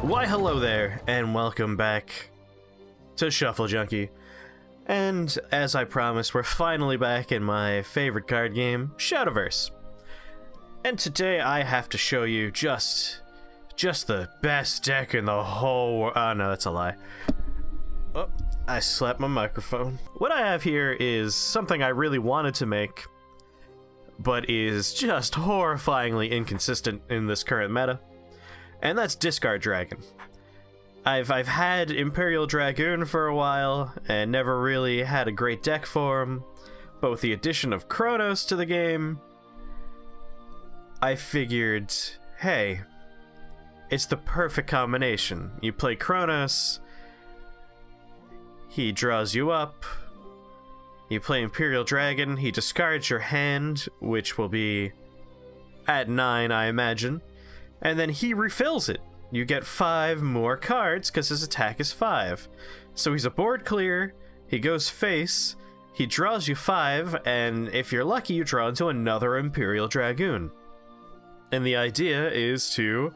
Why hello there, and welcome back to Shuffle Junkie. And as I promised, we're finally back in my favorite card game, Shadowverse. And today I have to show you just the best deck in the whole world. Oh no, that's a lie. Oh, I slapped my microphone. What I have here is something I really wanted to make, but is just horrifyingly inconsistent in this current meta. And that's Discard Dragon. I've had Imperial Dragoon for a while, and never really had a great deck for him, but with the addition of Chronos to the game, I figured, hey, it's the perfect combination. You play Chronos, he draws you up, you play Imperial Dragon, he discards your hand, which will be at 9, I imagine, and then he refills it. You get 5 more cards because his attack is 5. So he's a board clear, he goes face, he draws you 5, and if you're lucky, you draw into another Imperial Dragoon. And the idea is to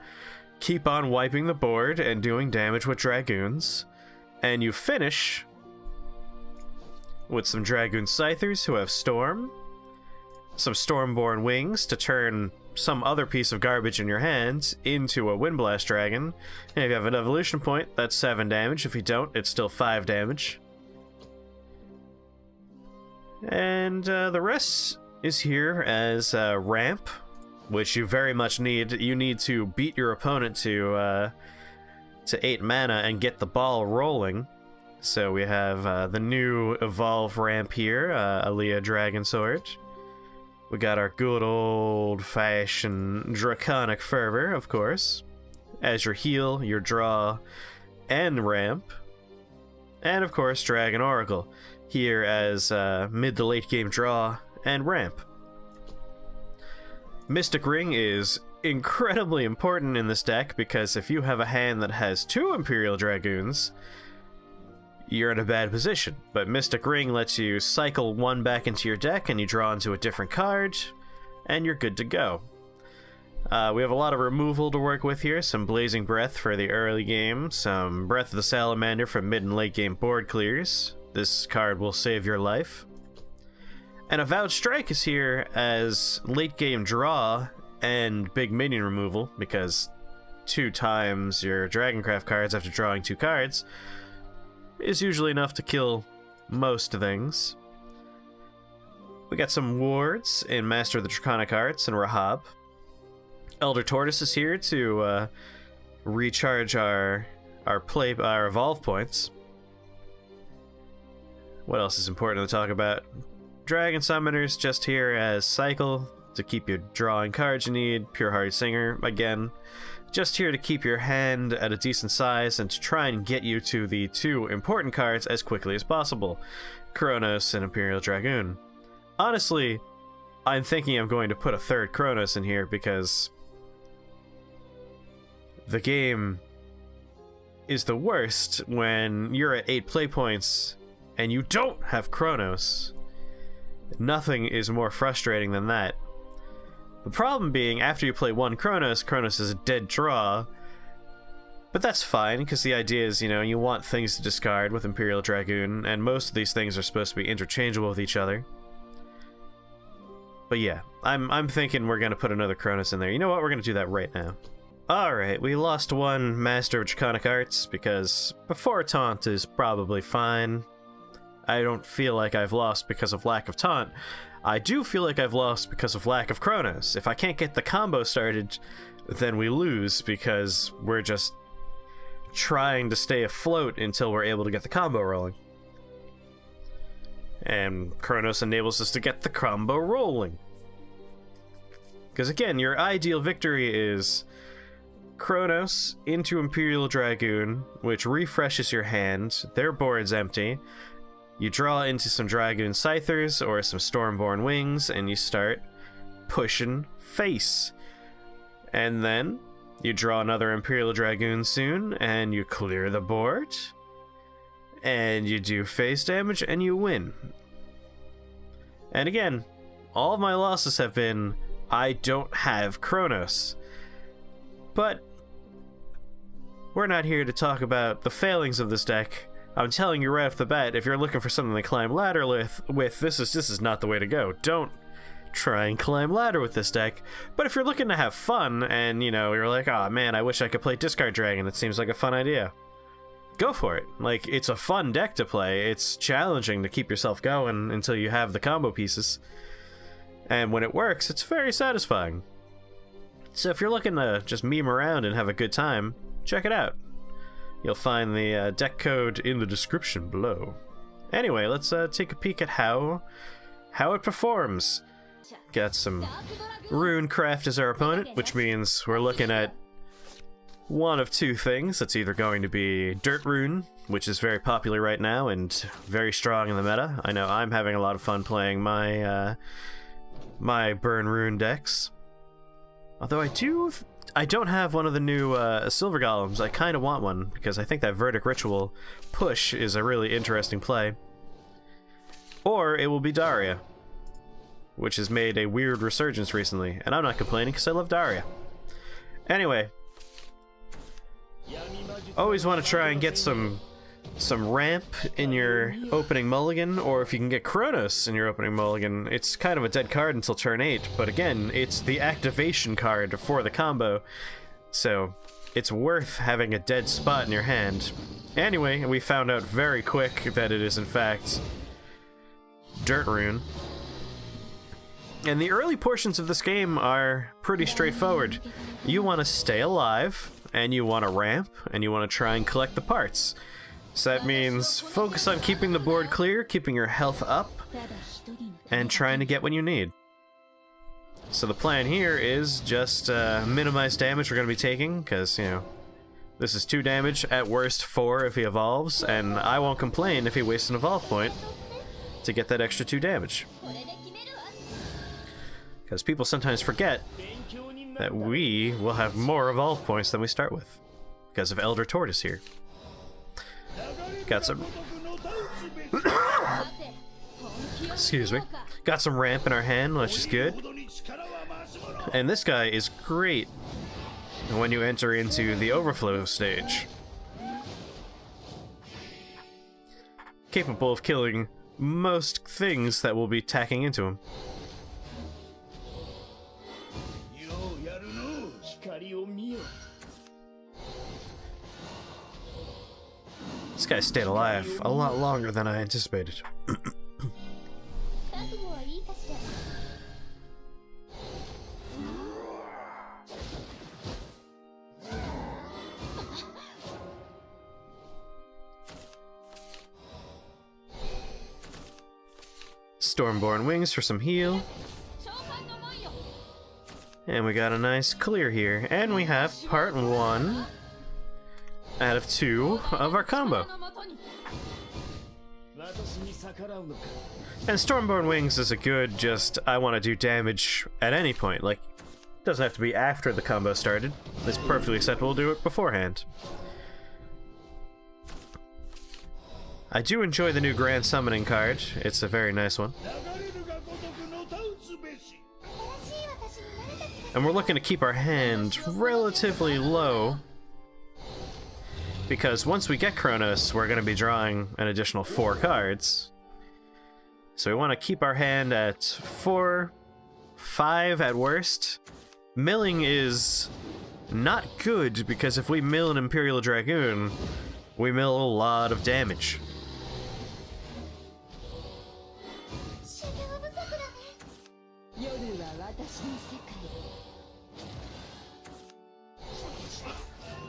keep on wiping the board and doing damage with Dragoons, and you finish with some Dragoon Scythers who have Storm, some Stormborn Wings to turn some other piece of garbage in your hand into a Windblast Dragon, and if you have an evolution point, that's 7 damage. If you don't, it's still 5 damage. And the rest is here as ramp, which you very much need. You need to beat your opponent to 8 mana and get the ball rolling. So we have the new Evolve ramp here, Aliyah Dragonsword. We got our good old-fashioned Draconic Fervor, of course, as your heal, your draw, and ramp. And of course, Dragon Oracle, here as mid to late game draw and ramp. Mystic Ring is incredibly important in this deck because if you have a hand that has 2 Imperial Dragoons, you're in a bad position, but Mystic Ring lets you cycle 1 back into your deck and you draw into a different card, and you're good to go. We have a lot of removal to work with here, some Blazing Breath for the early game, some Breath of the Salamander for mid and late game board clears. This card will save your life. And Avowed Strike is here as late game draw and big minion removal, because 2 times your Dragoncraft cards after drawing 2 cards is usually enough to kill most things. We got some wards in Master of the Draconic Arts and Rahab. Elder Tortoise is here to recharge our evolve points. What else is important to talk about? Dragon Summoners just here as cycle to keep you drawing cards you need. Pure-Hearted Singer, again, just here to keep your hand at a decent size and to try and get you to the 2 important cards as quickly as possible. Chronos and Imperial Dragoon. Honestly, I'm thinking I'm going to put a 3rd Chronos in here because the game is the worst when you're at 8 play points and you don't have Chronos. Nothing is more frustrating than that. The problem being, after you play 1 Chronos, Chronos is a dead draw. But that's fine, because the idea is, you want things to discard with Imperial Dragoon, and most of these things are supposed to be interchangeable with each other. But yeah, I'm thinking we're going to put another Chronos in there. You know what? We're going to do that right now. Alright, we lost 1 Master of Draconic Arts, because before Taunt is probably fine. I don't feel like I've lost because of lack of Taunt. I do feel like I've lost because of lack of Chronos. If I can't get the combo started, then we lose because we're just trying to stay afloat until we're able to get the combo rolling. And Chronos enables us to get the combo rolling. Because again, your ideal victory is Chronos into Imperial Dragoon, which refreshes your hand, their board's empty. You draw into some Dragoon Scythers or some Stormborn Wings, and you start pushing face. And then you draw another Imperial Dragoon soon, and you clear the board, and you do face damage, and you win. And again, all of my losses have been, I don't have Chronos. But we're not here to talk about the failings of this deck. I'm telling you right off the bat, if you're looking for something to climb ladder with this is not the way to go. Don't try and climb ladder with this deck. But if you're looking to have fun, and you know, you're like, oh man, I wish I could play Discard Dragon, it seems like a fun idea. Go for it. Like, it's a fun deck to play. It's challenging to keep yourself going until you have the combo pieces. And when it works, it's very satisfying. So if you're looking to just meme around and have a good time, check it out. You'll find the deck code in the description below. Anyway, let's take a peek at how it performs. Got some Runecraft as our opponent, which means we're looking at one of two things. It's either going to be Dirt Rune, which is very popular right now and very strong in the meta. I know I'm having a lot of fun playing my my Burn Rune decks. Although I don't have one of the new Silver Golems. I kind of want one, because I think that Verdict Ritual push is a really interesting play. Or it will be Daria, which has made a weird resurgence recently, and I'm not complaining because I love Daria. Anyway, always want to try and get some ramp in your opening mulligan, or if you can get Chronos in your opening mulligan. It's kind of a dead card until turn 8, but again, it's the activation card for the combo, so it's worth having a dead spot in your hand. Anyway, we found out very quick that it is in fact Dirt Rune. And the early portions of this game are pretty straightforward. You want to stay alive, and you want to ramp, and you want to try and collect the parts. So that means focus on keeping the board clear, keeping your health up, and trying to get what you need. So the plan here is just minimize damage we're going to be taking, because, you know, this is 2 damage, at worst 4 if he evolves, and I won't complain if he wastes an evolve point to get that extra 2 damage. Because people sometimes forget that we will have more evolve points than we start with, because of Elder Tortoise here. Got some... Excuse me. Got some ramp in our hand, which is good. And this guy is great when you enter into the overflow stage. Capable of killing most things that will be tacking into him. This guy stayed alive a lot longer than I anticipated. Stormborn Wings for some heal. And we got a nice clear here. And we have part 1 out of 2 of our combo. And Stormborn Wings is a good just, I want to do damage at any point. Like, it doesn't have to be after the combo started. It's perfectly acceptable to do it beforehand. I do enjoy the new Grand Summoning card. It's a very nice one. And we're looking to keep our hand relatively low, because once we get Chronos, we're going to be drawing an additional 4 cards. So we want to keep our hand at 4, 5 at worst. Milling is not good, because if we mill an Imperial Dragoon, we mill a lot of damage.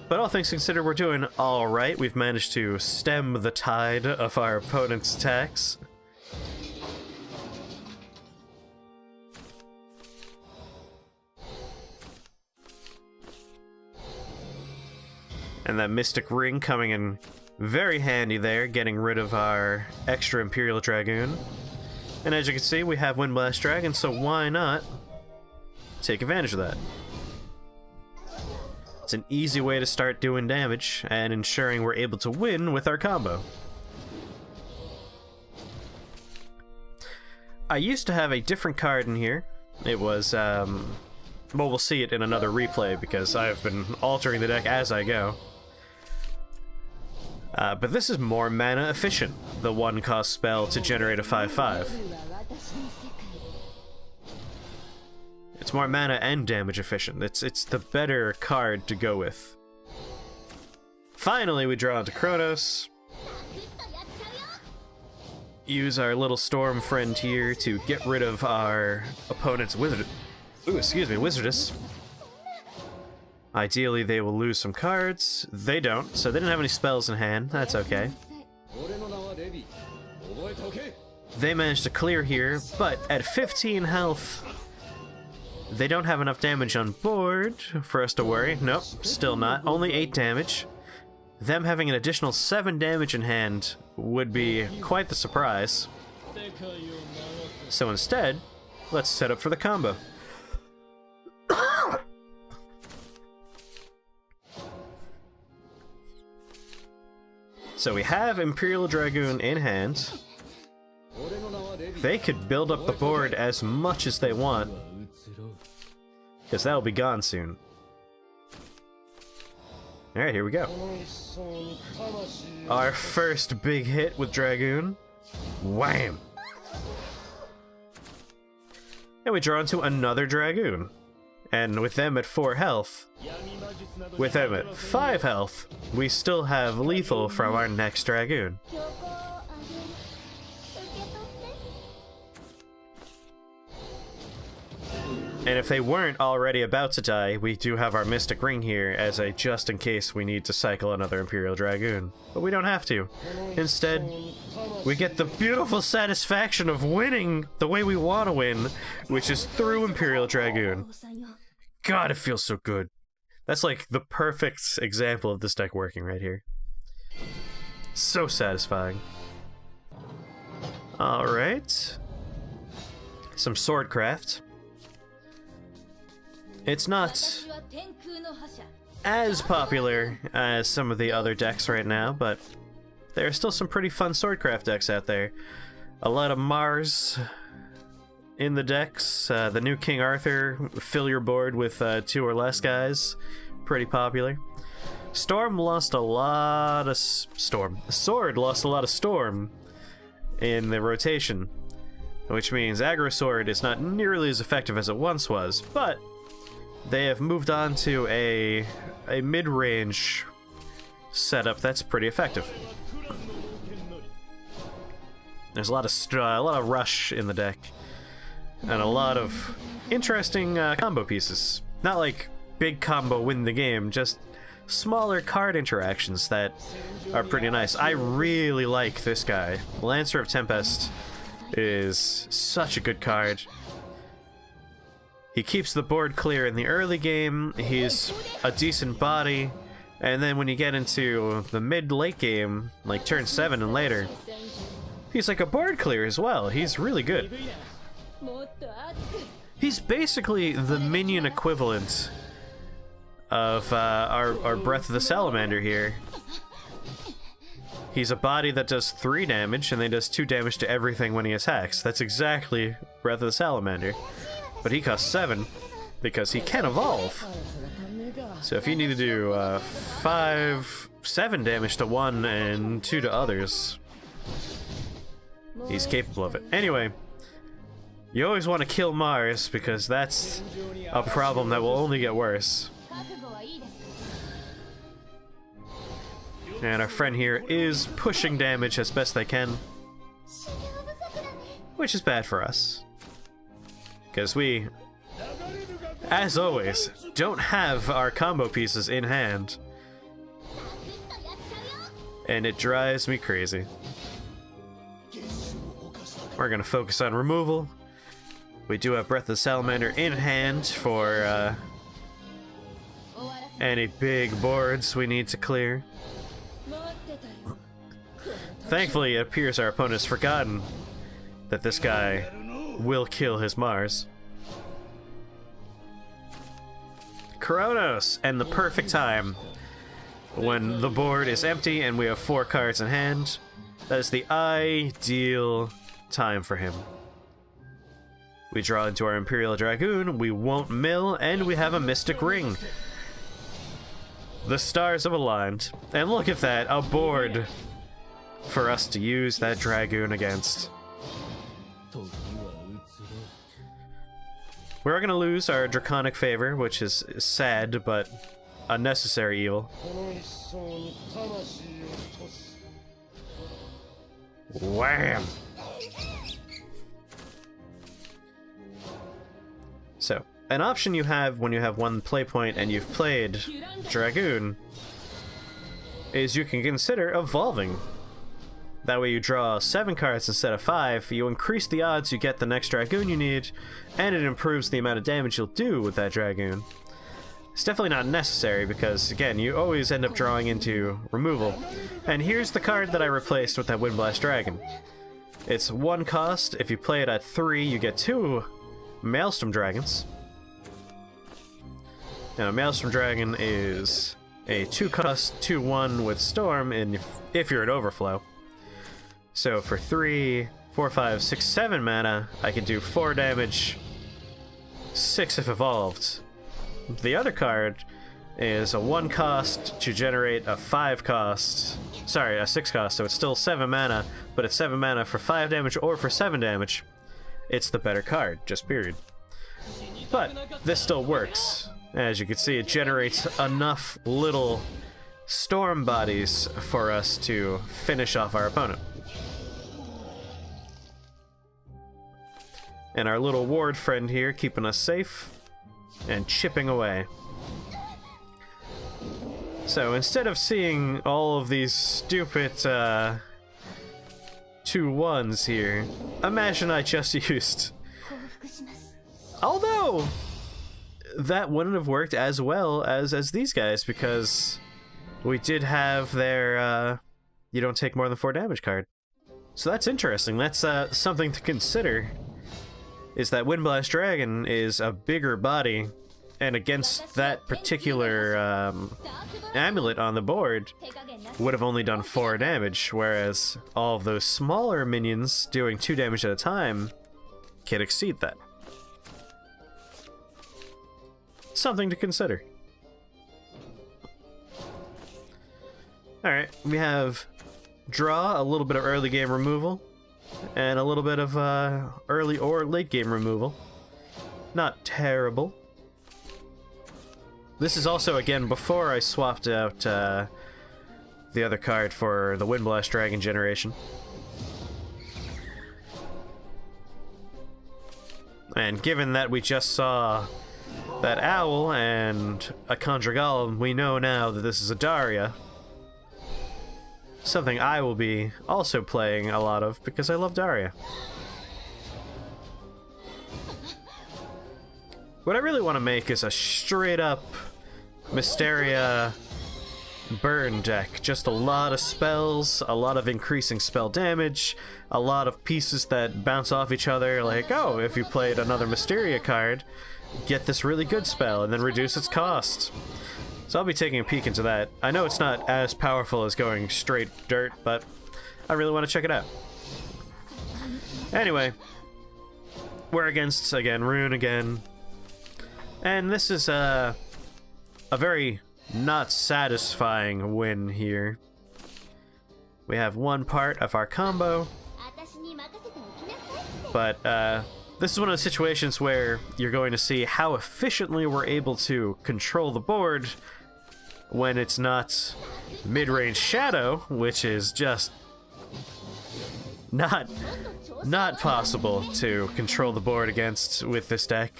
But all things considered, we're doing alright. We've managed to stem the tide of our opponent's attacks. And that Mystic Ring coming in very handy there, getting rid of our extra Imperial Dragoon. And as you can see, we have Windblast Dragon, so why not take advantage of that? It's an easy way to start doing damage and ensuring we're able to win with our combo. I used to have a different card in here. It was, well, we'll see it in another replay because I've been altering the deck as I go. But this is more mana efficient, the 1-cost spell to generate a 5/5. It's more mana and damage efficient. It's the better card to go with. Finally, we draw into Chronos. Use our little storm friend here to get rid of our opponent's Wizardess. Ideally, they will lose some cards. They don't, so they didn't have any spells in hand. That's okay. They managed to clear here, but at 15 health, they don't have enough damage on board for us to worry. Nope, still not. Only 8 damage. Them having an additional 7 damage in hand would be quite the surprise. So instead, let's set up for the combo. So we have Imperial Dragoon in hand. They could build up the board as much as they want, because that'll be gone soon. Alright, here we go. Our first big hit with Dragoon. Wham! And we draw into another Dragoon. And with them at 4 health, with them at 5 health, we still have lethal from our next Dragoon. And if they weren't already about to die, we do have our Mystic Ring here as a just in case we need to cycle another Imperial Dragoon. But we don't have to. Instead, we get the beautiful satisfaction of winning the way we want to win, which is through Imperial Dragoon. God, it feels so good. That's like the perfect example of this deck working right here. So satisfying. Alright. Some Swordcraft. It's not as popular as some of the other decks right now, but there are still some pretty fun Swordcraft decks out there. A lot of Mars in the decks. The new King Arthur, fill your board with 2 or less guys. Pretty popular. Storm lost a lot of Storm. Sword lost a lot of Storm in the rotation, which means Aggro Sword is not nearly as effective as it once was, but they have moved on to a mid-range setup that's pretty effective. There's a lot of rush in the deck, and a lot of interesting combo pieces. Not like big combo win the game, just smaller card interactions that are pretty nice. I really like this guy. Lancer of Tempest is such a good card. He keeps the board clear in the early game, he's a decent body, and then when you get into the mid-late game, like turn 7 and later, he's like a board clear as well. He's really good. He's basically the minion equivalent of our Breath of the Salamander here. He's a body that does 3 damage, and then does 2 damage to everything when he attacks. That's exactly Breath of the Salamander. But he costs 7, because he can evolve. So if you need to do 7 damage to one and 2 to others, he's capable of it. Anyway, you always want to kill Mars, because that's a problem that will only get worse. And our friend here is pushing damage as best they can, which is bad for us, because we, as always, don't have our combo pieces in hand. And it drives me crazy. We're gonna focus on removal. We do have Breath of the Salamander in hand for any big boards we need to clear. Thankfully, it appears our opponent has forgotten that this guy will kill his Mars. Chronos, and the perfect time when the board is empty and we have 4 cards in hand. That is the ideal time for him. We draw into our Imperial Dragoon, we won't mill, and we have a Mystic Ring. The stars have aligned. And look at that, a board for us to use that Dragoon against. We're gonna lose our Draconic Favor, which is sad, but a necessary evil. Wham! So, an option you have when you have one play point and you've played Dragoon is you can consider evolving. That way you draw 7 cards instead of 5, you increase the odds you get the next Dragoon you need, and it improves the amount of damage you'll do with that Dragoon. It's definitely not necessary because, again, you always end up drawing into removal. And here's the card that I replaced with that Windblast Dragon. It's 1 cost. If you play it at 3, you get 2 Maelstrom Dragons. Now, Maelstrom Dragon is a 2-cost 2/1 with Storm if you're at Overflow. So for 3, 4, 5, 6, 7 mana, I can do 4 damage, 6 if evolved. The other card is a 1 cost to generate a 5 cost. Sorry, a 6 cost, so it's still 7 mana, but it's 7 mana for 5 damage or for 7 damage. It's the better card, just period. But this still works. As you can see, it generates enough little storm bodies for us to finish off our opponent. And our little ward friend here keeping us safe and chipping away. So instead of seeing all of these stupid 2/1s here, imagine I just used... Although, that wouldn't have worked as well as these guys, because we did have their you don't take more than 4 damage card. So that's interesting. That's something to consider. Is that Windblast Dragon is a bigger body, and against that particular amulet on the board would have only done 4 damage, whereas all of those smaller minions doing 2 damage at a time can exceed that. Something to consider. Alright, we have draw, a little bit of early game removal, and a little bit of early or late game removal. Not terrible. This is also, again, before I swapped out the other card for the Windblast Dragon generation. And given that we just saw that owl and a Conjure Golem, we know now that this is a Daria. Something I will be also playing a lot of because I love Daria. What I really want to make is a straight up Mysteria burn deck. Just a lot of spells, a lot of increasing spell damage, a lot of pieces that bounce off each other, like, oh, if you played another Mysteria card, get this really good spell and then reduce its cost. So I'll be taking a peek into that. I know it's not as powerful as going straight dirt, but I really want to check it out. Anyway, we're against, again, Rune again. And this is a very not satisfying win here. We have 1 part of our combo, but this is one of the situations where you're going to see how efficiently we're able to control the board when it's not mid-range Shadow, which is just not possible to control the board against with this deck.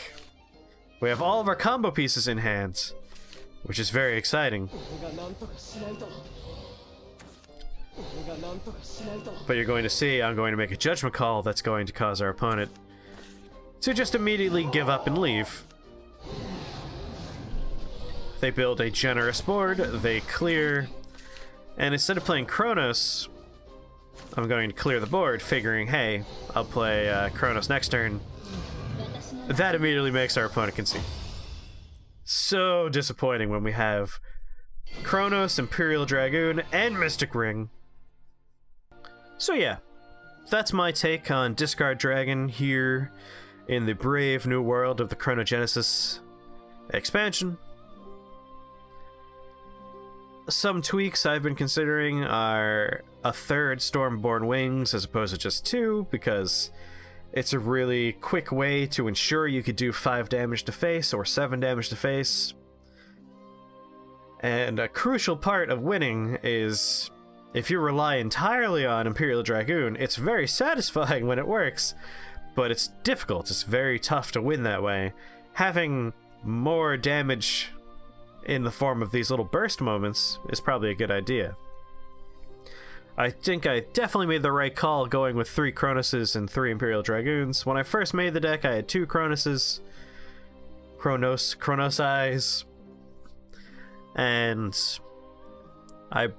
We have all of our combo pieces in hand, which is very exciting. But you're going to see I'm going to make a judgment call that's going to cause our opponent to just immediately give up and leave. They build a generous board, they clear, and instead of playing Chronos, I'm going to clear the board, figuring, hey, I'll play Chronos next turn. That immediately makes our opponent concede. So disappointing when we have Chronos, Imperial Dragoon, and Mystic Ring. So yeah, that's my take on Discard Dragon here in the brave new world of the Chronogenesis expansion. some tweaks I've been considering are a third Stormborn Wings as opposed to just 2, because it's a really quick way to ensure you could do 5 damage to face or 7 damage to face. And a crucial part of winning is, if you rely entirely on Imperial Dragoon, it's very satisfying when it works, but it's difficult. It's very tough to win that way. Having more damage in the form of these little burst moments is probably a good idea. I think I definitely made the right call going with 3 Chronoses and 3 Imperial Dragoons. When I first made the deck, I had 2 Chronos eyes, and I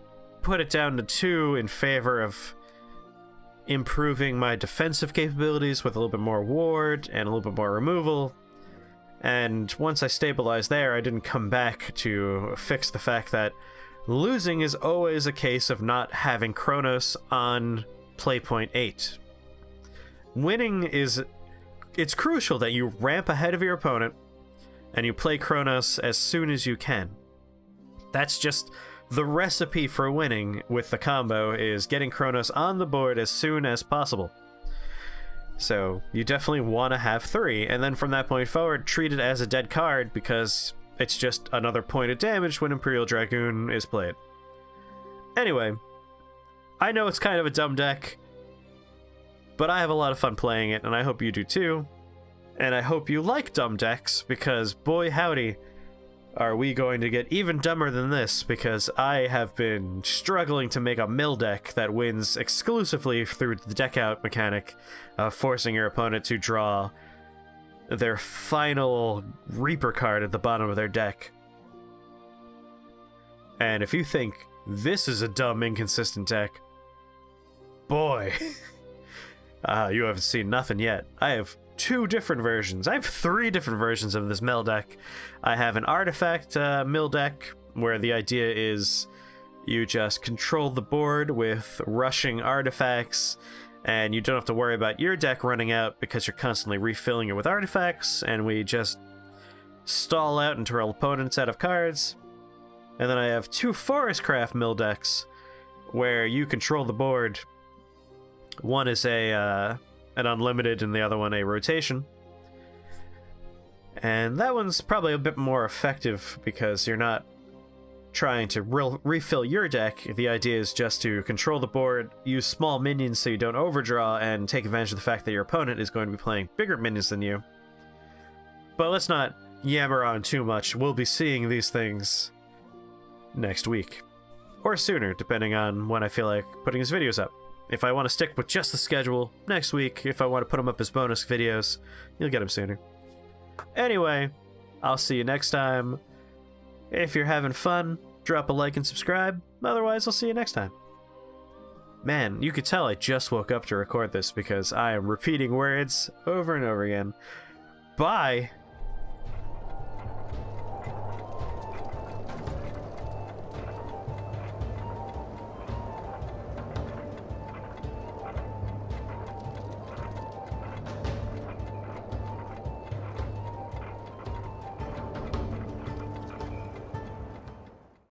put it down to 2 in favor of improving my defensive capabilities with a little bit more ward and a little bit more removal. And once I stabilized there, I didn't come back to fix the fact that losing is always a case of not having Chronos on playpoint 8. Winning is... it's crucial that you ramp ahead of your opponent and you play Chronos as soon as you can. That's just the recipe for winning with the combo, is getting Chronos on the board as soon as possible. So you definitely want to have 3, and then from that point forward, treat it as a dead card, because it's just another point of damage when Imperial Dragoon is played. Anyway, I know it's kind of a dumb deck, but I have a lot of fun playing it, and I hope you do too. And I hope you like dumb decks, because boy howdy, are we going to get even dumber than this, because I have been struggling to make a mill deck that wins exclusively through the deck out mechanic, forcing your opponent to draw their final Reaper card at the bottom of their deck. And if you think this is a dumb, inconsistent deck, boy, you haven't seen nothing yet. I have 2 different versions. I have 3 different versions of this mill deck. I have an artifact mill deck, where the idea is you just control the board with rushing artifacts, and you don't have to worry about your deck running out because you're constantly refilling it with artifacts, and we just stall out until our opponent's out of cards. And then I have 2 Forestcraft mill decks, where you control the board. One is an unlimited, and the other one a rotation. And that one's probably a bit more effective because you're not trying to refill your deck. The idea is just to control the board, use small minions so you don't overdraw, and take advantage of the fact that your opponent is going to be playing bigger minions than you. But let's not yammer on too much. We'll be seeing these things next week. Or sooner, depending on when I feel like putting these videos up. If I want to stick with just the schedule, next week. If I want to put them up as bonus videos, you'll get them sooner. Anyway, I'll see you next time. If you're having fun, drop a like and subscribe. Otherwise, I'll see you next time. Man, you could tell I just woke up to record this because I am repeating words over and over again. Bye!